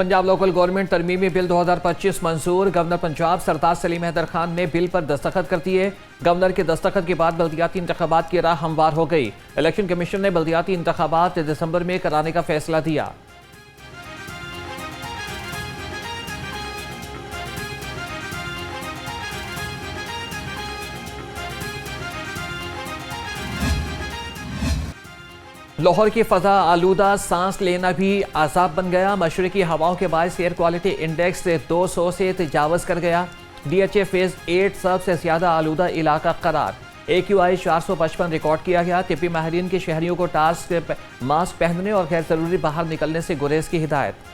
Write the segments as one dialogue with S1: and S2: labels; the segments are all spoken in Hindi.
S1: पंजाब लोकल गवर्नमेंट तरमीमी बिल 2025 मंजूर। गवर्नर पंजाब सरताज सलीम हैदर खान ने बिल पर दस्तखत कर दिए। गवर्नर के दस्तखत के बाद बल्दियाती इंतखाबात की राह हमवार हो गई। इलेक्शन कमीशन ने बल्दियाती इंतखाबात दिसंबर में कराने का फैसला दिया। लाहौर की फजा आलूदा, सांस लेना भी आजाब बन गया। मशरकी हवाओं के बायस एयर क्वालिटी इंडेक्स 200 से तजावज़ कर गया। DHA फेज 8 सबसे ज्यादा आलूदा इलाका करार। AQI 455 रिकॉर्ड किया गया। तिब्बी माहिरीन के शहरियों को मास्क पहनने और गैर जरूरी बाहर निकलने से गुरेज की हिदायत।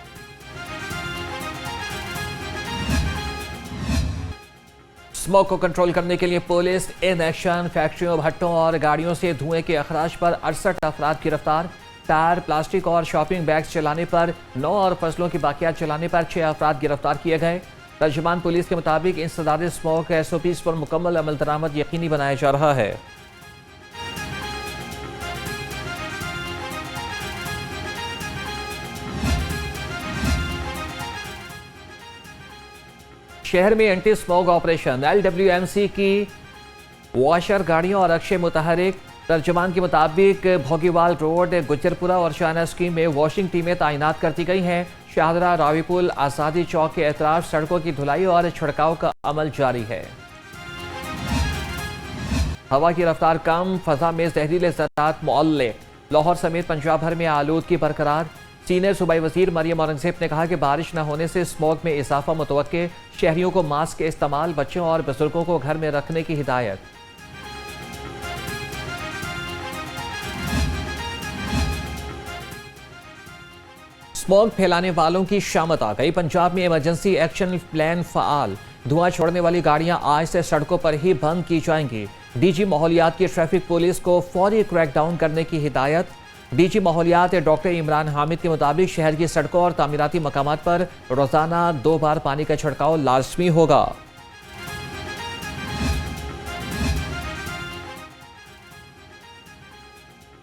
S1: स्मोक को कंट्रोल करने के लिए पुलिस इन एक्शन। फैक्ट्रियों, भट्टों और गाड़ियों से धुएं के अखराज पर 68 अफराद गिरफ्तार। टायर, प्लास्टिक और शॉपिंग बैग्स चलाने पर 9 और फसलों की बाकियात चलाने पर 6 अफराद गिरफ्तार किए गए। तर्जुमान पुलिस के मुताबिक इंसदाद स्मोक SOPs पर मुकम्मल अमल दरामद यकीनी बनाया जा रहा है। शहर में एंटी स्मोक ऑपरेशन। LWMC की वॉशर गाड़ियों और अक्षय मुतहरिक। तर्जुमान के मुताबिक भोगीवाल रोड, गुजरपुरा और शाहना स्कीम में वॉशिंग टीमें तैनात कर दी गई हैं। शाहदरा, रावीपुल, आज़ादी चौक के एतराफ सड़कों की धुलाई और छिड़काव का अमल जारी है। हवा की रफ्तार कम, फजा में जहरीले ज़रात मुअल्ले। लाहौर समेत पंजाब भर में आलूदगी बरकरार। सीनियर सूबाई वजीर मरियम औरंगजेब ने कहा कि बारिश न होने से स्मोक में इजाफा मुतवक्के। शहरियों को मास्क के इस्तेमाल, बच्चों और बुजुर्गों को घर में रखने की हिदायत। स्मोक फैलाने वालों की शामत आ गई। पंजाब में इमरजेंसी एक्शन प्लान फ़आल। धुआं छोड़ने वाली गाड़ियां आज से सड़कों पर ही बंद की जाएंगी। DG माहौलियात की ट्रैफिक पुलिस को फौरी क्रैकडाउन करने की हिदायत। DG माहौलियात डॉक्टर इमरान हामिद के मुताबिक शहर की सड़कों और तामीराती मकामात पर रोजाना 2 बार पानी का छिड़काव लाजमी होगा।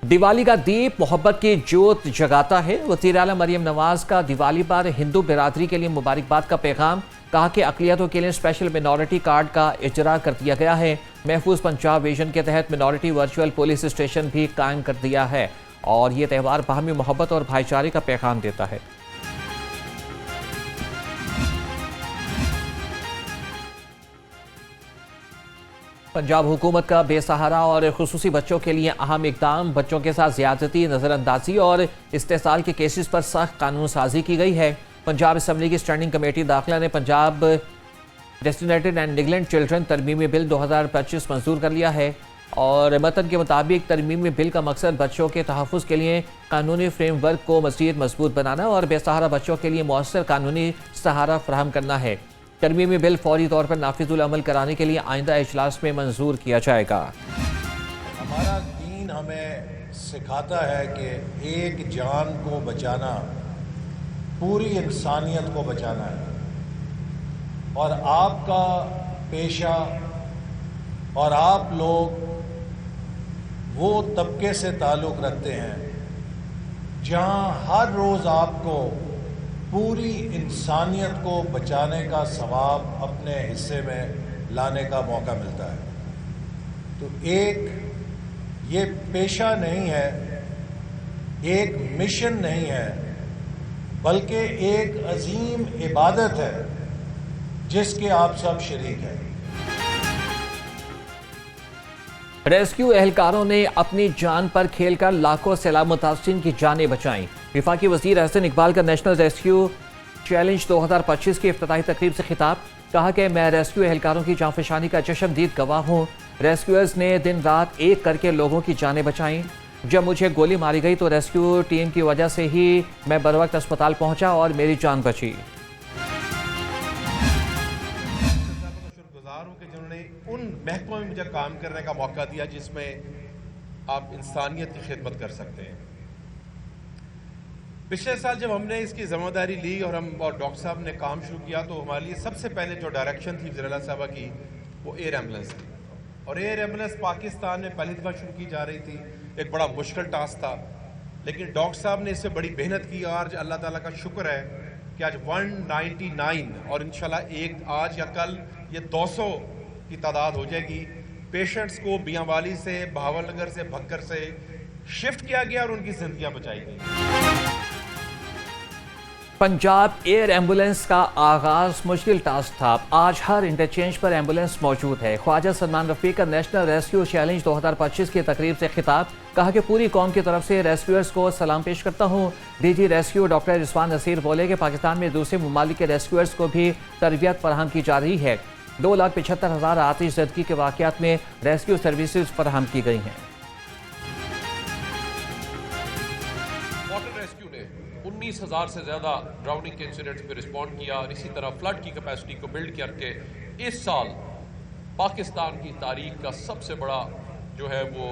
S1: दिवाली का दीप मोहब्बत की जोत जगाता है। वज़ीर आला मरियम नवाज का दिवाली पर हिंदू बिरादरी के लिए मुबारकबाद का पैगाम। कहा कि अक़लियतों के लिए स्पेशल मिनॉरिटी कार्ड का इजरा कर दिया गया है। महफूज पंजाब विजन के तहत मिनॉरिटी वर्चुअल पुलिस स्टेशन भी कायम कर दिया है और ये त्यौहार बाहमी मोहब्बत और भाईचारे का पैगाम देता है। पंजाब हुकूमत का बेसहारा और खुसूसी बच्चों के लिए अहम इक़दाम। बच्चों के साथ ज़्यादती, नज़रअंदाजी और इस्तेसाल के केसेस पर सख्त कानून साजी की गई है। पंजाब असम्बली की स्टैंडिंग कमेटी दाखिला ने Punjab destitute and neglected children तरमीमी बिल 2025 मंजूर कर लिया है और मतन के मुताबिक तरमीमी बिल का मकसद बच्चों के तहफ़्फ़ुज़ के लिए कानूनी फ्रेमवर्क को मज़ीद मजबूत बनाना और बेसहारा बच्चों के लिए मौसर कानूनी सहारा फराहम करना है। तरमीमी बिल फौरी तौर पर नाफिजुल अमल कराने के लिए आइंदा इजलास में मंजूर किया जाएगा।
S2: हमारा दीन हमें सिखाता है कि एक जान को बचाना पूरी इंसानियत को बचाना है और आपका पेशा और आप लोग वो तबके से ताल्लुक़ रखते हैं जहां हर रोज़ आपको पूरी इंसानियत को बचाने का सवाब अपने हिस्से में लाने का मौका मिलता है। तो एक ये पेशा नहीं है, एक मिशन नहीं है, बल्कि एक अजीम इबादत है जिसके आप सब शरीक हैं।
S1: रेस्क्यू एहलकारों ने अपनी जान पर खेलकर लाखों सैलाब मुतासिरीन की जानें बचाईं। विफाकी वज़ीर एहसन इकबाल का नेशनल रेस्क्यू चैलेंज 2025 की इफ्तिताही तकरीब से खिताब। कहा कि मैं रेस्क्यू एहलकारों की जांफशानी का चश्मदीद गवाह हूँ। रेस्क्यूअर्स ने दिन रात एक करके लोगों की जानें बचाईं। जब मुझे गोली मारी गई तो रेस्क्यू टीम की वजह से ही मैं बर वक्त अस्पताल पहुँचा और मेरी जान बची।
S3: उन महकमों में मुझे काम करने का मौका दिया जिसमें आप इंसानियत की खिदमत कर सकते हैं। पिछले साल जब हमने इसकी जिम्मेदारी ली और डॉक्टर साहब ने काम शुरू किया तो हमारे लिए सबसे पहले जो डायरेक्शन थी वज़ीर आला साहबा की वो एयर एम्बुलेंस थी। और एयर एम्बुलेंस पाकिस्तान में पहली दफ़ा शुरू की जा रही थी। एक बड़ा मुश्किल टास्क था, लेकिन डॉक्टर साहब ने इससे बड़ी मेहनत की और अल्लाह ताला का शुक्र है कि आज 199 और इंशाल्लाह एक आज या कल ये 200 की तादाद हो जाएगी। पेशेंट्स को बियांवाली से, बहावलनगर से, भक्कर से शिफ्ट किया गया और उनकी जिंदगियां बचाई गई।
S1: पंजाब एयर एम्बुलेंस का आगाज मुश्किल टास्क था। आज हर इंटरचेंज पर एम्बुलेंस मौजूद है। ख्वाजा सलमान रफीक का नेशनल रेस्क्यू चैलेंज 2025 की तकरीब से खिताब, कहा कि पूरी कौम की तरफ से रेस्क्यूअर्स को सलाम पेश करता हूँ। DG rescue doctor Rizwan Naseer बोले कि पाकिस्तान में दूसरे ममालिक के रेस्क्यूअर्स को भी तरबियत फराहम की जा रही है। 2,75,000 आतिश ज़दगी के वाक़यात में रेस्क्यू सर्विसेज फराहम की गई हैं।
S4: वाटर रेस्क्यू ने 19,000 से ज़्यादा ड्राउनिंग के इंसिडेंट्स पे रिस्पॉन्ड किया और इसी तरह फ्लड की कैपेसिटी को बिल्ड करके इस साल पाकिस्तान की तारीख का सबसे बड़ा जो है वो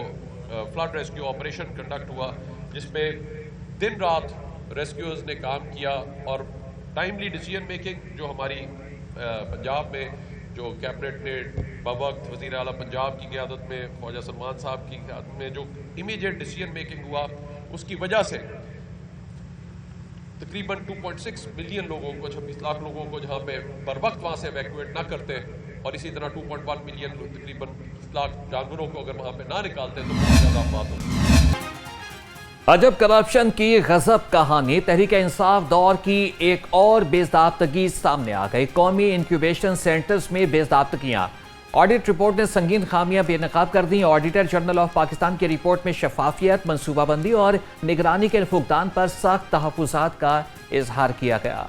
S4: फ्लड रेस्क्यू ऑपरेशन कंडक्ट हुआ, जिसमें दिन रात रेस्क्यूअर्स ने काम किया और टाइमली डिसीजन मेकिंग जो हमारी पंजाब में जो कैबिनेट ने बवक्त वज़ीर आला पंजाब की क़यादत में, ख्वाजा सलमान साहब की क़यादत में जो इमीडिएट डिसीजन मेकिंग हुआ, उसकी वजह से तकरीबन 2.6 मिलियन लोगों को, 26 लाख लोगों को जहाँ पे बर वक्त वहाँ से एवैक्यूएट ना करते और इसी तरह 2.1 मिलियन तकरीबन 20 लाख जानवरों को अगर वहाँ पे ना निकालते तो बहुत ज़्यादा बात होती।
S1: अजब करप्शन की गजब कहानी, तहरीक इंसाफ दौर की एक और बेज़ाब्तगी सामने आ गई। कौमी इंक्यूबेशन सेंटर्स में बेज़ाब्तगियाँ, ऑडिट रिपोर्ट ने संगीन खामियां बेनकाब कर दी। ऑडिटर जनरल ऑफ पाकिस्तान की रिपोर्ट में शफाफियत, मनसूबाबंदी और निगरानी के फुकदान पर सख्त तहफ़्फ़ुज़ात का इजहार किया गया।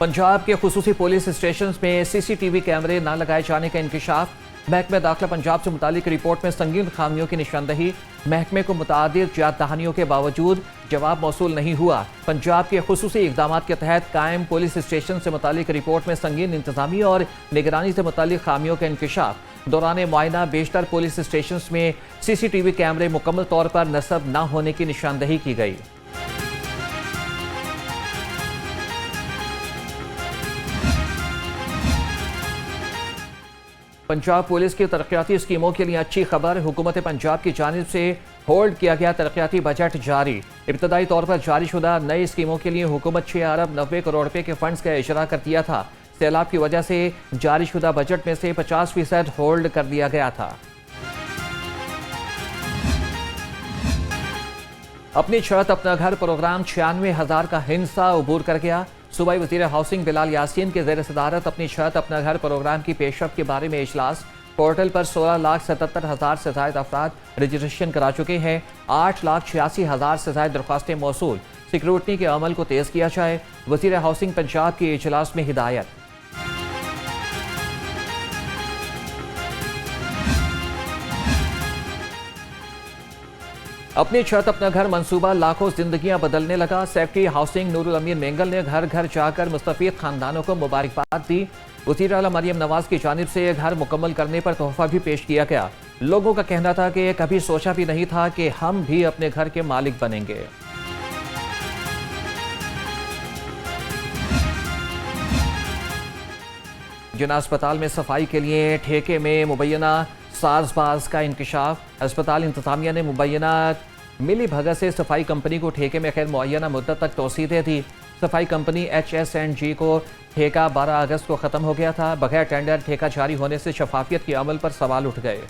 S1: पंजाब के खुसूसी पुलिस स्टेशन में CCTV कैमरे न लगाए जाने का इंकशाफ, महकमे दाखिला पंजाब से मुतालिक रिपोर्ट में संगीन खामियों की निशानदही, महकमे को मुतादिद जात दहानियों के बावजूद जवाब मौसूल नहीं हुआ। पंजाब के खुसूसी इक़दाम के तहत कायम पुलिस स्टेशन से मुतालिक रिपोर्ट में संगीन इंतजामी और निगरानी से मुतालिक खामियों का इंकशाफ। दौरान मुआयना बेशतर पुलिस स्टेशन में CCTV कैमरे मुकम्मल तौर पर नस्ब न होने की निशानदही की गई। पंजाब पुलिस की तरक्याती स्कीमों के लिए अच्छी खबर, हुकूमत पंजाब की जानिब से होल्ड किया गया तरक्याती बजट जारी। इब्तदाई तौर पर जारी शुदा नई स्कीमों के लिए हुकूमत 6 अरब 90 करोड़ रुपए के फंड्स का इजरा कर दिया था। सैलाब की वजह से जारी शुदा बजट में से 50% होल्ड कर दिया गया था। अपनी छत अपना घर प्रोग्राम 96,000 का हिंसा उबूर कर गया। सूबाई वज़ीर हाउसिंग बिलाल यासीन के ज़ेर सदारत अपनी छत अपना घर प्रोग्राम की पेशरफ के बारे में इजलास। पोर्टल पर 16,77,000 से ज़ायद अफराद रजिस्ट्रेशन करा चुके हैं। 8,86,000 से ज़ायद दरख्वास्तें मौसूल। सिक्योरिटी के अमल को तेज़ किया जाए, वज़ीर हाउसिंग पंजाब के इजलास में हिदायत। अपनी छत अपना घर मंसूबा लाखों जिंदगियां बदलने लगा। सेक्रेटरी हाउसिंग नूरुल अमीन मेंगल ने घर घर जाकर मुस्तफीद खानदानों को मुबारकबाद दी। वज़ीर आला मरियम नवाज की जानिब से घर मुकम्मल करने पर तोहफा भी पेश किया गया। लोगों का कहना था कि कभी सोचा भी नहीं था कि हम भी अपने घर के मालिक बनेंगे। जिना अस्पताल में सफाई के लिए ठेके में मुबैना साजबाज का इंकशाफ। अस्पताल इंतजामिया ने मुबैना मिली भगत से सफाई कंपनी को ठेके में खैर मुअय्यना मुद्दत तक तोसी दे दी। सफाई कंपनी HSNG को ठेका 12 अगस्त को ख़त्म हो गया था। बगैर टेंडर ठेका जारी होने से शफाफियत के अमल पर सवाल उठ गए।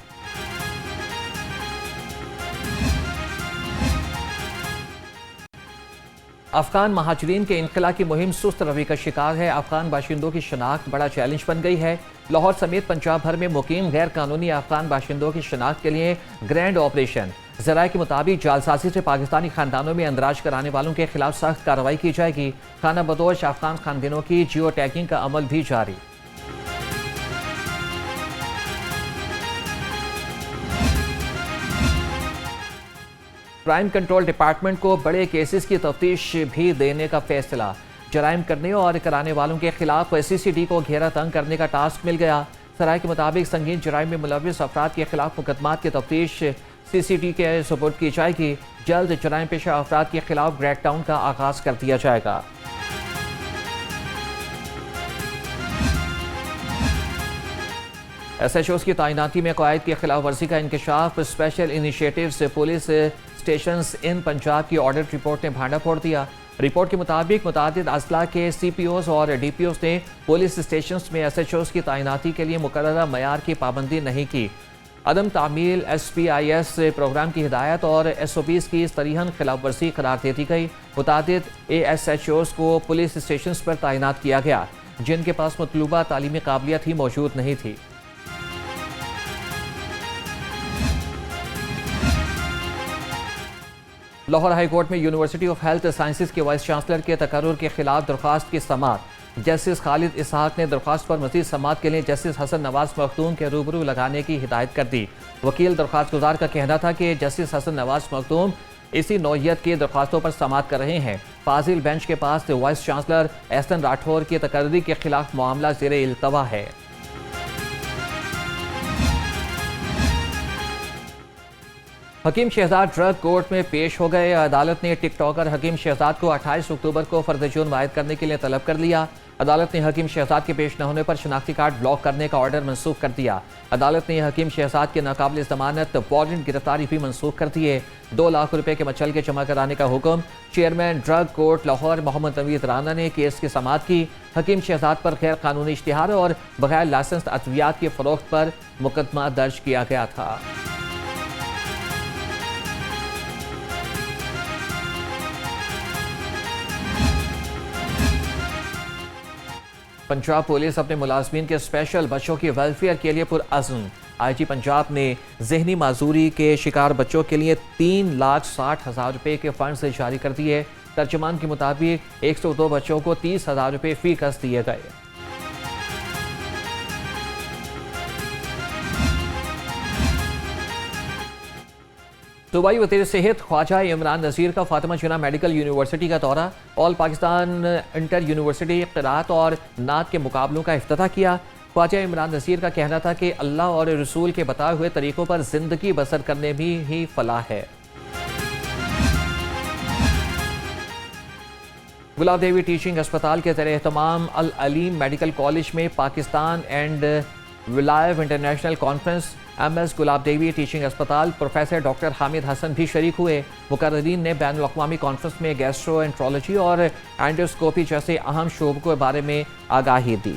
S1: अफगान महाजरीन के इनखला की मुहिम सुस्त रवि का शिकार है। अफगान बाशिंदों की शनाख्त बड़ा चैलेंज बन गई है। लाहौर समेत पंजाब भर में मुकीम गैर कानूनी अफगान बाशिंदों की शनाख्त के लिए ग्रैंड ऑपरेशन। ज़राए के मुताबिक जालसाजी से पाकिस्तानी खानदानों में अंदराज कराने वालों के खिलाफ सख्त कार्रवाई की जाएगी। खाना बदोश अफगान खानदानों की जियो टैगिंग का अमल भी जारी। क्राइम कंट्रोल डिपार्टमेंट को बड़े केसेस की तफ्तीश भी देने का फैसला। जराइम करने और कराने वालों के खिलाफ CCD को घेरा तंग करने का टास्क मिल गया। सराय के मुताबिक संगीन जराइम में मुलविस अफराद के खिलाफ मुकदमात की तफ्तीश CCD के सपोर्ट की जाएगी। जल्द जराइम पेशा अफराद के खिलाफ क्रैकडाउन का आगाज कर दिया जाएगा। SHOs की तैनाती में क़वायद की खिलाफ वर्जी का इंकशाफ, स्पेशल इनिशिएटिव से पुलिस स्टेशंस इन पंजाब की ऑडिट रिपोर्ट ने भांडा फोड़ दिया। रिपोर्ट के मुताबिक मुतादिद अजला के CPOs और DPOs ने पुलिस स्टेशंस में SHOs की तैनाती के लिए मुकर्ररा मयार की पाबंदी नहीं की। अदम तामील SPIS प्रोग्राम की हिदायत और SOPs की सरीहन खिलाफ वर्जी करार दे दी गई। मुतादिद ASHOs को पुलिस स्टेशंस पर तैनात किया गया जिनके पास मतलूबा तालीमी काबिलियत ही मौजूद नहीं थी। लाहौर हाई कोर्ट में यूनिवर्सिटी ऑफ हेल्थ साइंसेज के वाइस चांसलर के तकर्रुर के खिलाफ दरख्वास्त की समाअत। जस्टिस खालिद इसहाक ने दरख्वास्त पर मज़ीद समाअत के लिए जस्टिस हसन नवाज मखदूम के रूबरू लगाने की हिदायत कर दी। वकील दरख्वास्त गुजार का कहना था कि जस्टिस हसन नवाज मखदूम इसी नौइयत की दरख्वास्तों पर समाअत कर रहे हैं। फाजिल बेंच के पास वाइस चांसलर एहसन राठौर की तकर्री के खिलाफ मामला ज़ेर इल्तवा है। हकीम शहजाद ड्रग कोर्ट में पेश हो गए। अदालत ने टिकटॉकर हकीम शहजाद को 28 अक्टूबर को फर्द जुर्म वायद करने के लिए तलब कर लिया। अदालत ने हकीम शहजाद के पेश न होने पर शनाख्ती कार्ड ब्लॉक करने का ऑर्डर मनसूख कर दिया। अदालत ने हकीम शहजाद के नाकाबिल जमानत वारंट गिरफ्तारी भी मनसूख कर दिए। 2 लाख रुपए के मचल के जमा कराने का हुक्म। Chairman drug court Lahore Mohammad Naveed Rana ने केस की समाअत की। हकीम शहजाद पर गैर कानूनी इश्तिहार और बगैर लाइसेंस अद्वियात की फरोख्त पर मुकदमा दर्ज किया गया था। पंजाब पुलिस अपने मुलाजमीन के स्पेशल बच्चों की वेलफेयर के लिए पुरअज़्म। IG पंजाब ने जहनी माजूरी के शिकार बच्चों के लिए 3,60,000 रुपये के फंड जारी कर दिए। तर्जुमान के मुताबिक 102 बच्चों को 30,000 रुपये फी कस दिए गए। सूबाई वज़ीर सेहत ख्वाजा इमरान नज़ीर का फातिमा जिन्ना मेडिकल यूनिवर्सिटी का दौरा। ऑल पाकिस्तान इंटर यूनिवर्सिटी क़िराअत और नात के मुकाबलों का इफ्तिताह किया। ख्वाजा इमरान नज़ीर का कहना था कि अल्लाह और रसूल के बताए हुए तरीक़ों पर ज़िंदगी बसर करने में ही फलाह है। गुलाब देवी टीचिंग अस्पताल के ज़ेर एहतमाम अल अलीम मेडिकल कॉलेज में पाकिस्तान एंड विलायव international conference MS Gulab Devi teaching अस्पताल प्रोफेसर डॉक्टर हामिद हसन भी शरीक हुए। मुकर्रीन ने बैनुल अक़वामी कॉन्फ्रेंस में गैस्ट्रोएंट्रोलॉजी और एंडोस्कोपी जैसे अहम शोबों के बारे में आगाही दी।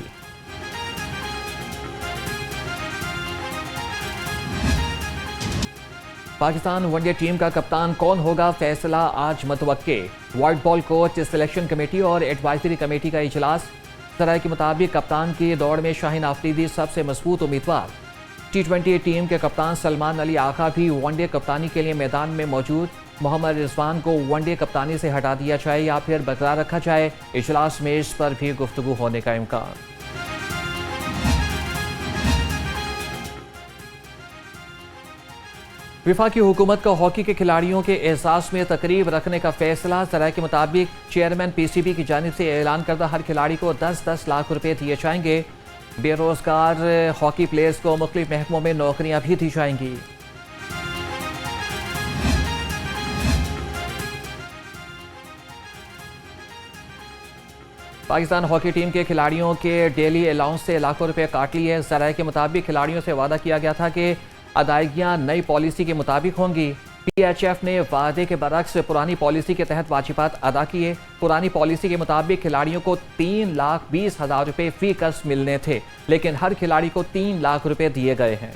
S1: पाकिस्तान वनडे टीम का कप्तान कौन होगा, फैसला आज मुतवक्के। White ball coach selection committee और एडवाइजरी कमेटी का इजलास। सराय के मुताबिक कप्तान की दौड़ में शाहीन आफरीदी सबसे मजबूत उम्मीदवार। T20 टीम के कप्तान सलमान अली आगा भी वनडे कप्तानी के लिए मैदान में मौजूद। मोहम्मद रिजवान को वनडे कप्तानी से हटा दिया जाए या फिर बरकरार रखा जाए, इजलास में इस पर भी गुफ्तगू होने का इम्कान। विफाकी हुकूमत का हॉकी के खिलाड़ियों के एहसास में तकरीब रखने का फैसला। सराय के मुताबिक चेयरमैन PCB की जानिब से ऐलान करदा हर खिलाड़ी को 10-10 लाख रुपए दिए जाएंगे। बेरोजगार हॉकी प्लेयर्स को मुख्तलिफ महकमों में नौकरियां भी दी जाएंगी। पाकिस्तान हॉकी टीम के खिलाड़ियों के डेली अलाउंस से लाखों रुपए काट लिए। ज़राए के मुताबिक खिलाड़ियों से वादा किया गया था कि अदायगियां नई पॉलिसी के मुताबिक होंगी। PHF ने वादे के बरक्स पुरानी पॉलिसी के तहत वाजिबात अदा किए। पुरानी पॉलिसी के मुताबिक खिलाड़ियों को 3,20,000 रुपये फी कस मिलने थे, लेकिन हर खिलाड़ी को 3 लाख रुपए दिए गए हैं।